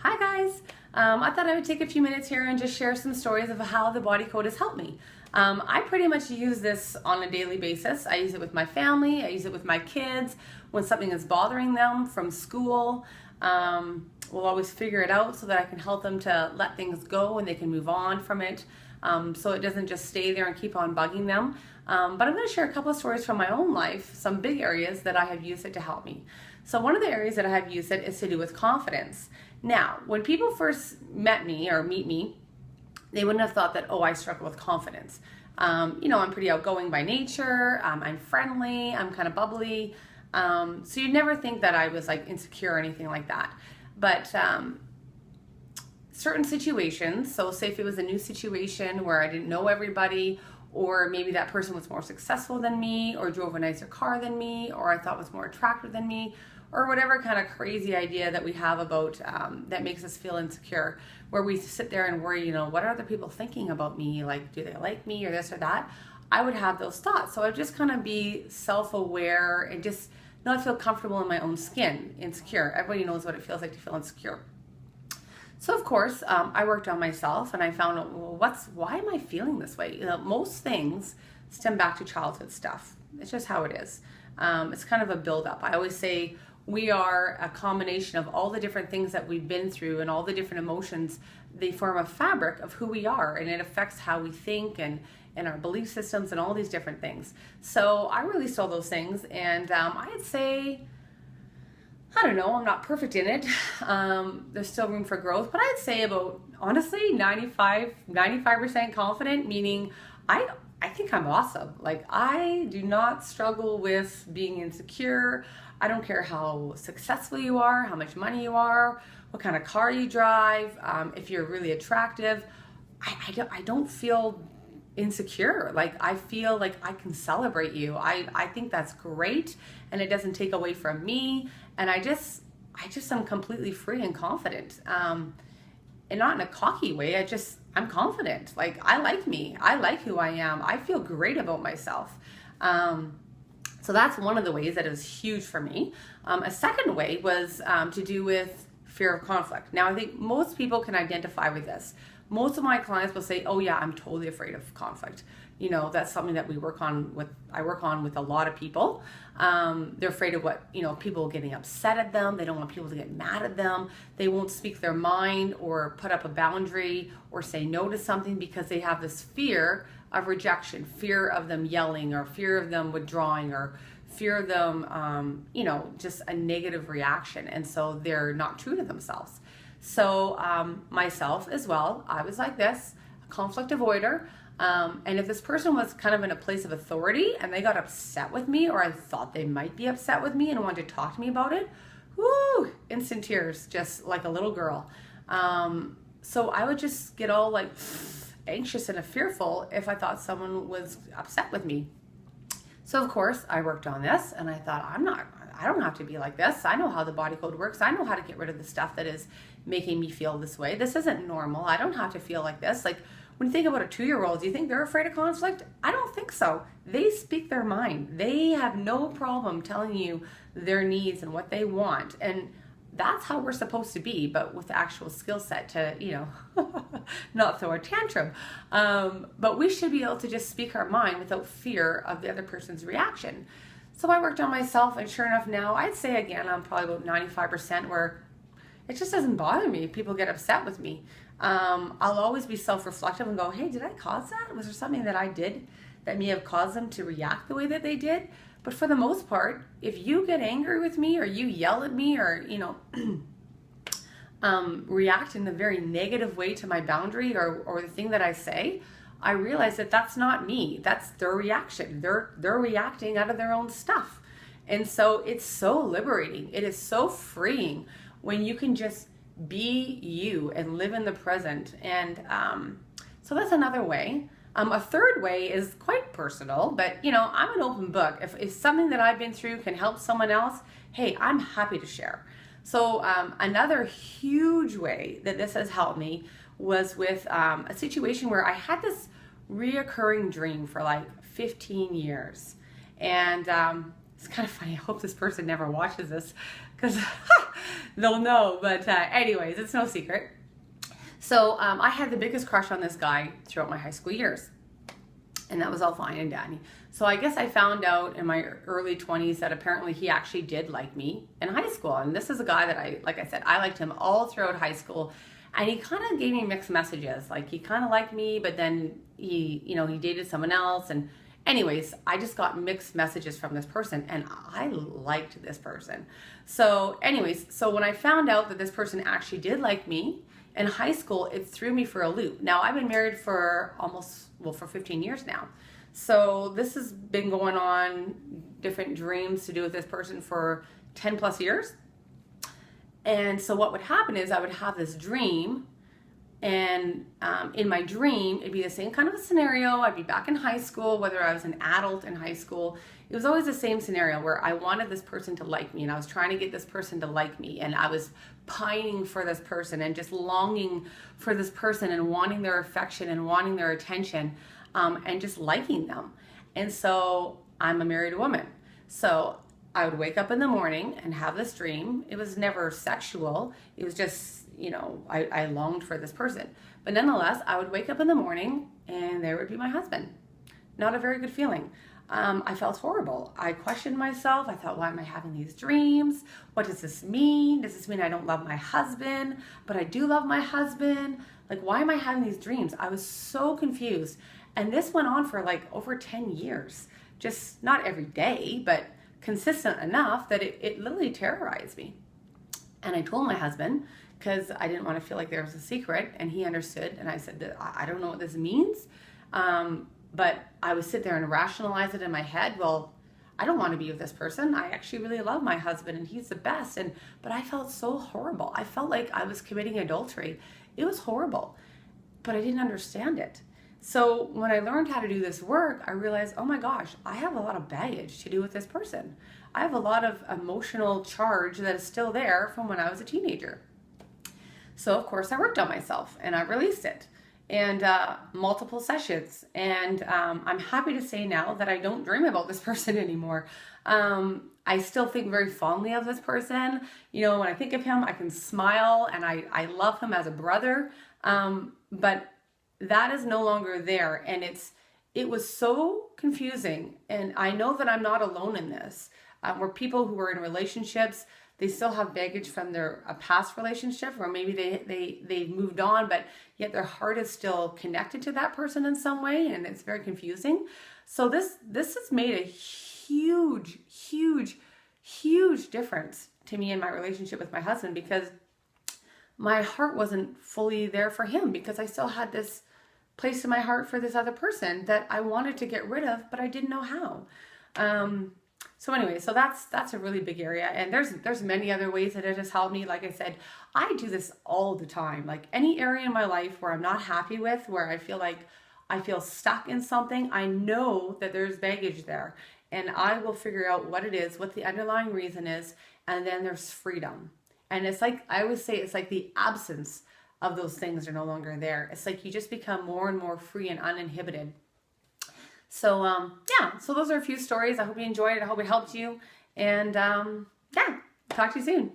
Hi guys! I thought I would take a few minutes here and just share some stories of how the body code has helped me. I pretty much use this on a daily basis. I use it with my family, I use it with my kids. When something is bothering them from school, we'll always figure it out so that I can help them to let things go and they can move on from it, so it doesn't just stay there and keep on bugging them. But I'm going to share a couple of stories from my own life, some big areas that I have used it to help me. So one of the areas that I have used it is to do with confidence. Now, when people first met me or meet me, they wouldn't have thought that, oh, I struggle with confidence. I'm pretty outgoing by nature, I'm friendly, I'm kind of bubbly. So you'd never think that I was like insecure or anything like that. But certain situations, so say if it was a new situation where I didn't know everybody, or maybe that person was more successful than me, or drove a nicer car than me, or I thought was more attractive than me, or whatever kind of crazy idea that we have about that makes us feel insecure, where we sit there and worry, what are other people thinking about me? Like, do they like me or this or that? I would have those thoughts. So I'd just kind of be self-aware and just not feel comfortable in my own skin, insecure. Everybody knows what it feels like to feel insecure. So of course, I worked on myself and I found out, well, why am I feeling this way? Most things stem back to childhood stuff. It's just how it is. It's kind of a buildup. I always say we are a combination of all the different things that we've been through and all the different emotions. They form a fabric of who we are, and it affects how we think and our belief systems and all these different things. So I released all those things, and I'd say, I don't know, I'm not perfect in it. There's still room for growth, but I'd say about, honestly, 95% confident, meaning I think I'm awesome. Like, I do not struggle with being insecure. I don't care how successful you are, how much money you are, what kind of car you drive, if you're really attractive. I don't feel insecure. Like, I feel like I can celebrate you. I think that's great, and it doesn't take away from me. And I just am completely free and confident. And not in a cocky way. I'm confident. Like, I like me. I like who I am. I feel great about myself. So that's one of the ways that it was huge for me. A second way was to do with fear of conflict. Now, I think most people can identify with this. Most of my clients will say, oh yeah, I'm totally afraid of conflict. That's something that I work on with a lot of people. They're afraid of what, people getting upset at them. They don't want people to get mad at them. They won't speak their mind or put up a boundary or say no to something because they have this fear of rejection, fear of them yelling, or fear of them withdrawing, or fear of them, just a negative reaction. And so they're not true to themselves. So myself as well, I was like this, a conflict avoider. And if this person was kind of in a place of authority and they got upset with me, or I thought they might be upset with me and wanted to talk to me about it, whoo, instant tears, just like a little girl. So I would just get all like anxious and fearful if I thought someone was upset with me. So of course I worked on this, and I thought, I don't have to be like this. I know how the body code works. I know how to get rid of the stuff that is making me feel this way. This isn't normal. I don't have to feel like this. Like, when you think about a 2-year-old, do you think they're afraid of conflict? I don't think so. They speak their mind. They have no problem telling you their needs and what they want. And that's how we're supposed to be, but with the actual skill set to, not throw a tantrum. But we should be able to just speak our mind without fear of the other person's reaction. So I worked on myself, and sure enough now, I'd say again, I'm probably about 95% where it just doesn't bother me if people get upset with me. I'll always be self-reflective and go, hey, did I cause that? Was there something that I did that may have caused them to react the way that they did? But for the most part, if you get angry with me, or you yell at me, or, react in a very negative way to my boundary or the thing that I say, I realize that that's not me. That's their reaction. They're reacting out of their own stuff. And so it's so liberating. It is so freeing when you can just be you and live in the present. And so that's another way. A third way is quite personal, but I'm an open book. If something that I've been through can help someone else, hey, I'm happy to share. So another huge way that this has helped me was with a situation where I had this reoccurring dream for like 15 years. And it's kind of funny. I hope this person never watches this, because they'll know. But anyways, it's no secret. So I had the biggest crush on this guy throughout my high school years. And that was all fine and dandy. So I guess I found out in my early 20s that apparently he actually did like me in high school. And this is a guy that like I said, I liked him all throughout high school. And he kind of gave me mixed messages. Like he kind of liked me, but then he dated someone else. And anyways, I just got mixed messages from this person, and I liked this person. So anyways, so when I found out that this person actually did like me in high school, it threw me for a loop. Now I've been married for for 15 years now. So this has been going on, different dreams to do with this person for 10 plus years. And so what would happen is I would have this dream, and in my dream, it'd be the same kind of a scenario. I'd be back in high school, whether I was an adult in high school. It was always the same scenario where I wanted this person to like me, and I was trying to get this person to like me, and I was pining for this person and just longing for this person and wanting their affection and wanting their attention, and just liking them. And so I'm a married woman. So I would wake up in the morning and have this dream. It was never sexual. It was just, I longed for this person. But nonetheless, I would wake up in the morning and there would be my husband. Not a very good feeling. I felt horrible. I questioned myself. I thought, why am I having these dreams? What does this mean? Does this mean I don't love my husband, but I do love my husband? Like, why am I having these dreams? I was so confused. And this went on for like over 10 years. Just not every day, but consistent enough that it literally terrorized me. And I told my husband, because I didn't want to feel like there was a secret, and he understood. And I said, I don't know what this means. But I would sit there and rationalize it in my head. Well, I don't want to be with this person. I actually really love my husband and he's the best. But I felt so horrible. I felt like I was committing adultery. It was horrible, but I didn't understand it. So when I learned how to do this work, I realized, oh my gosh, I have a lot of baggage to do with this person. I have a lot of emotional charge that is still there from when I was a teenager. So of course I worked on myself and I released it, and multiple sessions. And I'm happy to say now that I don't dream about this person anymore. I still think very fondly of this person. When I think of him, I can smile, and I love him as a brother. But that is no longer there. And it was so confusing. And I know that I'm not alone in this. Where people who are in relationships, they still have baggage from their past relationship, or maybe they've moved on, but yet their heart is still connected to that person in some way, and it's very confusing. So this has made a huge, huge, huge difference to me in my relationship with my husband, because my heart wasn't fully there for him, because I still had this place in my heart for this other person that I wanted to get rid of, but I didn't know how. So anyway, so that's a really big area, and there's many other ways that it has helped me. Like I said, I do this all the time. Like any area in my life where I'm not happy with, where I feel stuck in something, I know that there's baggage there, and I will figure out what it is, what the underlying reason is, and then there's freedom. And it's like, I always say, it's like the absence of those things are no longer there. It's like you just become more and more free and uninhibited. So, yeah, so those are a few stories. I hope you enjoyed it. I hope it helped you. And, yeah, talk to you soon.